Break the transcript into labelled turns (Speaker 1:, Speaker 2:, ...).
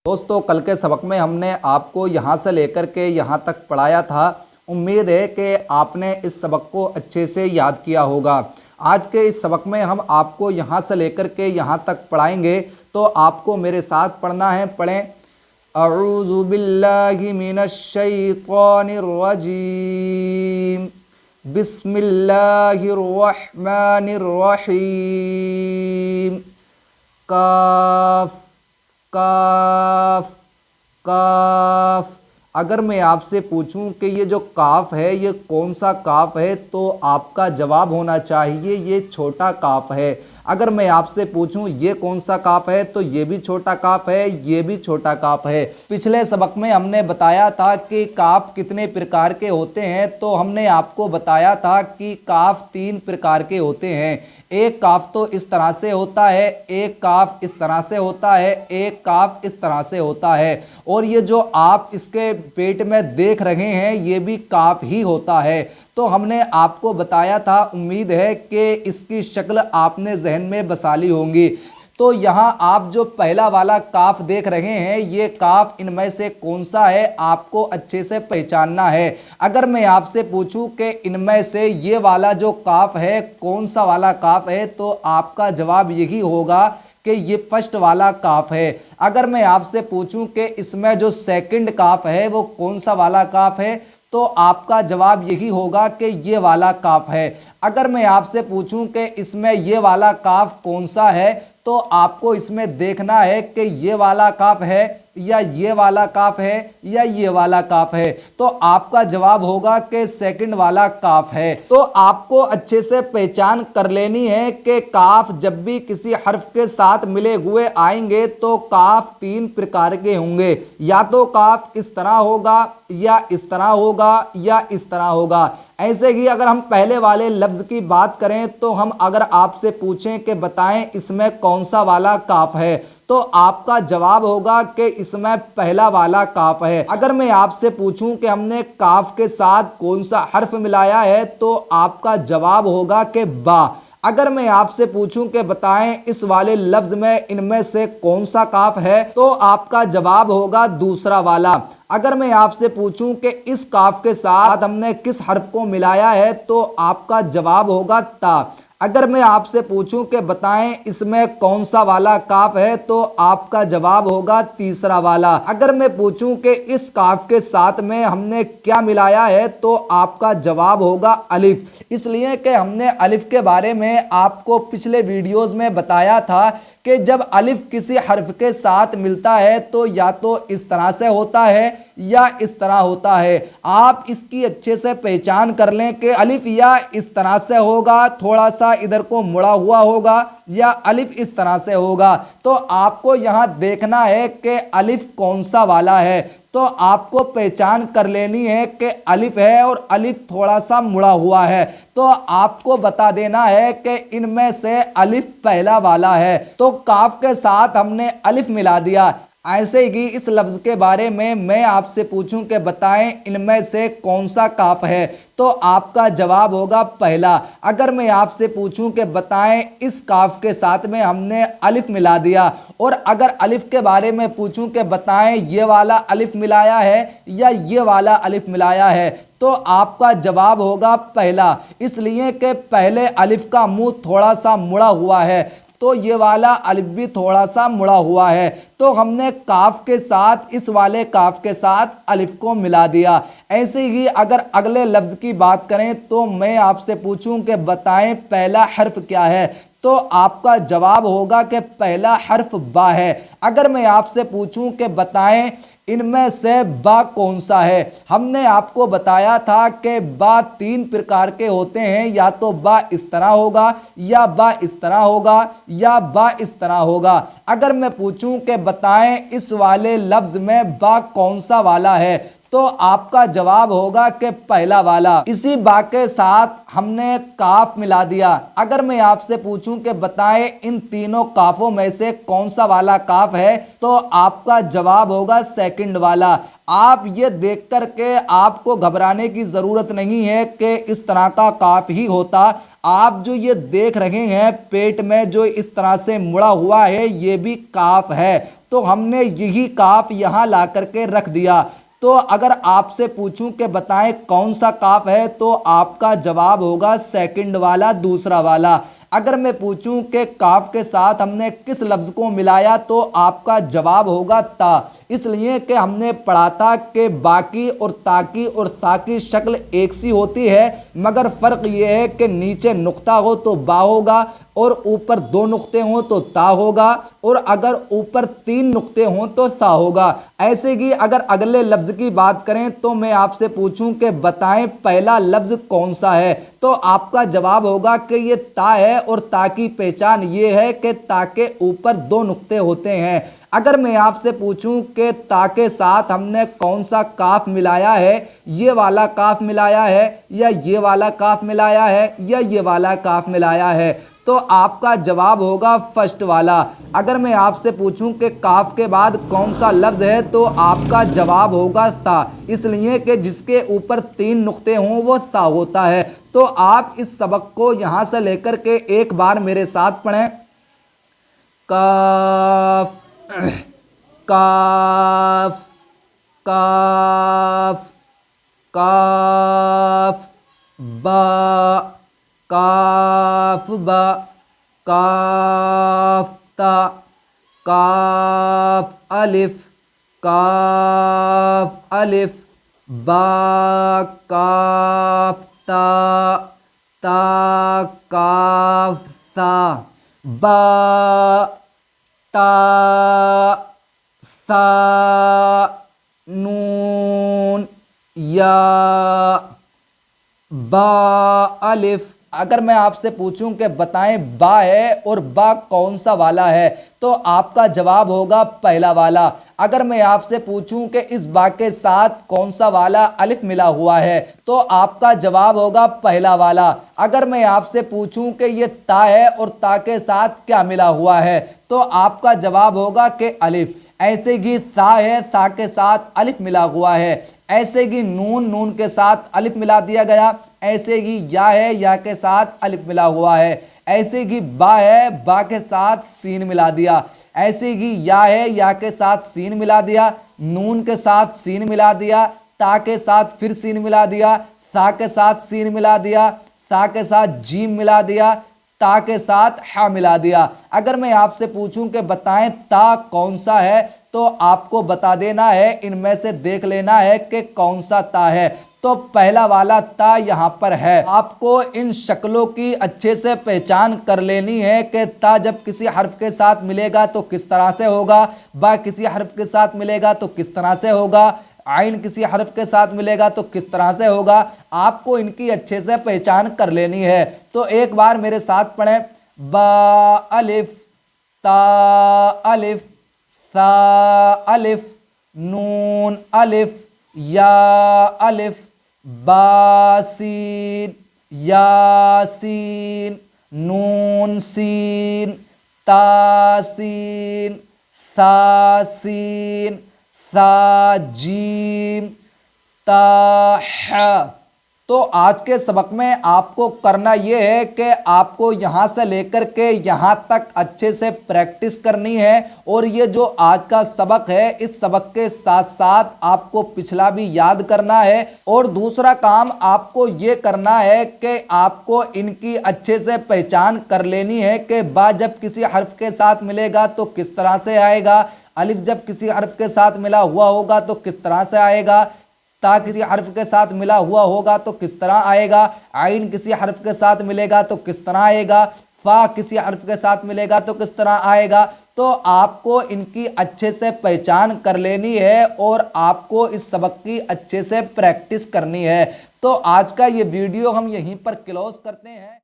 Speaker 1: दोस्तों कल के सबक में हमने आपको यहाँ से लेकर के यहाँ तक पढ़ाया था। उम्मीद है कि आपने इस सबक को अच्छे से याद किया होगा। आज के इस सबक में हम आपको यहाँ से लेकर के यहाँ तक पढ़ाएंगे, तो आपको मेरे साथ पढ़ना है। पढ़ें, अऊज़ु बिल्लाहि मिनश शैतानिर रजीम, बिस्मिल्लाहिर रहमानिर रहीम। काफ काफ काफ। अगर मैं आपसे पूछूं कि ये जो काफ है ये कौन सा काफ है, तो आपका जवाब होना चाहिए ये छोटा काफ है। अगर मैं आपसे पूछूं ये कौन सा काफ है, तो ये भी छोटा काफ है, ये भी छोटा काफ है। पिछले सबक में हमने बताया था कि काफ कितने प्रकार के होते हैं, तो हमने आपको बताया था कि काफ 3 प्रकार के होते हैं। एक काफ तो इस तरह से होता है, एक काफ इस तरह से होता है, एक काफ इस तरह से होता है, और ये जो आप इसके पेट में देख रहे हैं ये भी काफ ही होता है। तो हमने आपको बताया था, उम्मीद है कि इसकी शक्ल आपने जहन में बसा ली होंगी। तो यहाँ आप जो पहला वाला काफ देख रहे हैं, ये काफ इनमें से कौन सा है आपको अच्छे से पहचानना है। अगर मैं आपसे पूछूं कि इनमें से ये वाला जो काफ है कौन सा वाला काफ है, तो आपका जवाब यही होगा कि ये फर्स्ट वाला काफ है। अगर मैं आपसे पूछूं कि इसमें जो सेकंड काफ है वो कौन सा वाला काफ है, तो आपका जवाब यही होगा कि ये वाला काफ है। अगर मैं आपसे पूछूं कि इसमें ये वाला काफ कौन सा है, तो आपको इसमें देखना है कि ये वाला काफ है या ये वाला काफ है या ये वाला काफ है, तो आपका जवाब होगा कि सेकंड वाला काफ है। तो आपको अच्छे से पहचान कर लेनी है कि काफ जब भी किसी हर्फ के साथ मिले हुए आएंगे तो काफ 3 प्रकार के होंगे। या तो काफ इस तरह होगा, या इस तरह होगा, या इस तरह होगा। ऐसे ही अगर हम पहले वाले लफ्ज़ की बात करें, तो हम अगर आपसे पूछें कि बताएं इसमें कौन सा वाला काफ है, तो आपका जवाब होगा कि इसमें पहला वाला काफ है। अगर मैं आपसे पूछूं कि हमने काफ के साथ कौन सा हर्फ मिलाया है, तो आपका जवाब होगा कि बा। अगर मैं आपसे पूछूं कि बताएं इस वाले लफ्ज में इनमें से कौन सा काफ है, तो आपका जवाब होगा दूसरा वाला। अगर मैं आपसे पूछूं कि इस काफ के साथ हमने किस हर्फ को मिलाया है, तो आपका जवाब होगा ता। अगर मैं आपसे पूछूं कि बताएं इसमें कौन सा वाला काफ है, तो आपका जवाब होगा तीसरा वाला। अगर मैं पूछूं कि इस काफ के साथ में हमने क्या मिलाया है, तो आपका जवाब होगा अलिफ। इसलिए कि हमने अलिफ के बारे में आपको पिछले वीडियोस में बताया था कि जब अलिफ किसी हर्फ के साथ मिलता है तो या तो इस तरह से होता है या इस तरह होता है। आप इसकी अच्छे से पहचान कर लें कि अलिफ या इस तरह से होगा, थोड़ा सा इधर को मुड़ा हुआ होगा, या अलिफ इस तरह से होगा। तो आपको यहाँ देखना है कि अलिफ कौन सा वाला है। तो आपको पहचान कर लेनी है कि अलिफ है और अलिफ थोड़ा सा मुड़ा हुआ है, तो आपको बता देना है कि इनमें से अलिफ पहला वाला है। तो काफ के साथ हमने अलिफ मिला दिया। ऐसे ही इस लफ्ज के बारे में मैं आपसे पूछूं कि बताएं इनमें से कौन सा काफ है, तो आपका जवाब होगा पहला। अगर मैं आपसे पूछूं कि बताएं इस काफ के साथ में हमने अलिफ मिला दिया, और अगर अलिफ के बारे में पूछूं कि बताएं ये वाला अलिफ मिलाया है या ये वाला अलिफ मिलाया है, तो आपका जवाब होगा पहला। इसलिए कि पहले अलिफ का मुंह थोड़ा सा मुड़ा हुआ है, तो ये वाला अलिफ भी थोड़ा सा मुड़ा हुआ है, तो हमने काफ के साथ इस वाले काफ के साथ अलिफ को मिला दिया। ऐसे ही अगर अगले लफ्ज की बात करें, तो मैं आपसे पूछूं कि बताएं पहला हर्फ क्या है, तो आपका जवाब होगा कि पहला हर्फ बा है। अगर मैं आपसे पूछूं कि बताएं इनमें से बा कौन सा है, हमने आपको बताया था कि बा 3 प्रकार के होते हैं। या तो बा इस तरह होगा, या बा इस तरह होगा, या बा इस तरह होगा। अगर मैं पूछूं कि बताएं इस वाले लफ्ज में बा कौन सा वाला है, तो आपका जवाब होगा कि पहला वाला। इसी बा के साथ हमने काफ मिला दिया। अगर मैं आपसे पूछूं कि बताएं इन तीनों काफों में से कौन सा वाला काफ है, तो आपका जवाब होगा सेकंड वाला। आप ये देख कर के आपको घबराने की ज़रूरत नहीं है कि इस तरह का काफ ही होता। आप जो ये देख रहे हैं पेट में जो इस तरह से मुड़ा हुआ है, ये भी काफ है। तो تو ہم نے یہی کاف یہاں لا کر کے رکھ دیا۔ تو اگر آپ سے پوچھوں کہ بتائیں کون سا کاف ہے تو آپ کا جواب ہوگا سیکنڈ والا، دوسرا والا۔ اگر میں پوچھوں کہ کاف کے ساتھ ہم نے کس لفظ کو ملایا تو آپ کا جواب ہوگا تا، اس لیے کہ ہم نے پڑھا تھا کہ باقی اور تاکی اور سا کی شکل ایک سی ہوتی ہے، مگر فرق یہ ہے کہ نیچے نقطہ ہو تو با ہوگا اور اوپر دو نقطے ہوں تو تا ہوگا، اور اگر اوپر تین نقطے ہوں تو سا ہوگا۔ ایسے ہی اگر اگلے لفظ کی بات کریں تو میں آپ سے پوچھوں کہ بتائیں پہلا لفظ کون سا ہے تو آپ کا جواب ہوگا کہ یہ تا ہے، اور تا کی پہچان یہ ہے کہ تا کے اوپر دو نقطے ہوتے ہیں۔ اگر میں آپ سے پوچھوں کہ تا کے ساتھ ہم نے کون سا کاف ملایا ہے، یہ والا کاف ملایا ہے یا یہ والا کاف ملایا ہے یا یہ والا کاف ملایا ہے، تو آپ کا جواب ہوگا فرسٹ والا۔ اگر میں آپ سے پوچھوں کہ کاف کے بعد کون سا لفظ ہے تو آپ کا جواب ہوگا سا، اس لیے کہ جس کے اوپر تین نقطے ہوں وہ سا ہوتا ہے۔ تو آپ اس سبق کو یہاں سے لے کر کے ایک بار میرے ساتھ پڑھیں۔ کاف کاف کاف کاف، با کاف با، کاف تا، کاف الف، کاف الف، با کاف تا، تا کاف سا، با تا سا نون یا، با الف۔ اگر میں آپ سے پوچھوں کہ بتائیں با ہے اور با کون سا والا ہے تو آپ کا جواب ہوگا پہلا والا۔ اگر میں آپ سے پوچھوں کہ اس با کے ساتھ کون سا والا الف ملا ہوا ہے تو آپ کا جواب ہوگا پہلا والا۔ اگر میں آپ سے پوچھوں کہ یہ تا ہے اور تا کے ساتھ کیا ملا ہوا ہے تو آپ کا جواب ہوگا کہ الف۔ ایسے ہی سا ہے، سا کے ساتھ الف ملا ہوا ہے۔ ایسے ہی نون، نون کے ساتھ الف ملا دیا گیا۔ ایسے ہی یا ہے، یا کے ساتھ الف ملا ہوا ہے۔ ایسے ہی با ہے، با کے ساتھ سین ملا دیا۔ ایسے ہی یا ہے، یا کے ساتھ سین ملا دیا۔ نون کے ساتھ سین ملا دیا، تا کے ساتھ پھر سین ملا دیا، سا کے ساتھ سین ملا دیا، سا کے ساتھ جیم ملا دیا، تا کے ساتھ ہا ملا دیا۔ اگر میں آپ سے پوچھوں کہ بتائیں تا کون سا ہے تو آپ کو بتا دینا ہے، ان میں سے دیکھ لینا ہے کہ کون سا تا ہے۔ تو پہلا والا تا یہاں پر ہے۔ آپ کو ان شکلوں کی اچھے سے پہچان کر لینی ہے کہ تا جب کسی حرف کے ساتھ ملے گا تو کس طرح سے ہوگا، با کسی حرف کے ساتھ ملے گا تو کس طرح سے ہوگا، عین کسی حرف کے ساتھ ملے گا تو کس طرح سے ہوگا۔ آپ کو ان کی اچھے سے پہچان کر لینی ہے۔ تو ایک بار میرے ساتھ پڑھیں، با الف، تا الف، سا الف، نون الف، یا الف، با سین، یا سین، نون سین، تا سین، سا سین، سا جیم، تا ح۔ تو آج کے سبق میں آپ کو کرنا یہ ہے کہ آپ کو یہاں سے لے کر کے یہاں تک اچھے سے پریکٹس کرنی ہے، اور یہ جو آج کا سبق ہے اس سبق کے ساتھ ساتھ آپ کو پچھلا بھی یاد کرنا ہے، اور دوسرا کام آپ کو یہ کرنا ہے کہ آپ کو ان کی اچھے سے پہچان کر لینی ہے کہ با جب کسی حرف کے ساتھ ملے گا تو کس طرح سے آئے گا، الف جب کسی حرف کے ساتھ ملا ہوا ہوگا تو کس طرح سے آئے گا، تا کسی حرف کے ساتھ ملا ہوا ہوگا تو کس طرح آئے گا، عین کسی حرف کے ساتھ ملے گا تو کس طرح آئے گا، فا کسی حرف کے ساتھ ملے گا تو کس طرح آئے گا۔ تو آپ کو ان کی اچھے سے پہچان کر لینی ہے اور آپ کو اس سبق کی اچھے سے پریکٹس کرنی ہے۔ تو آج کا یہ ویڈیو ہم یہیں پر کلوز کرتے ہیں۔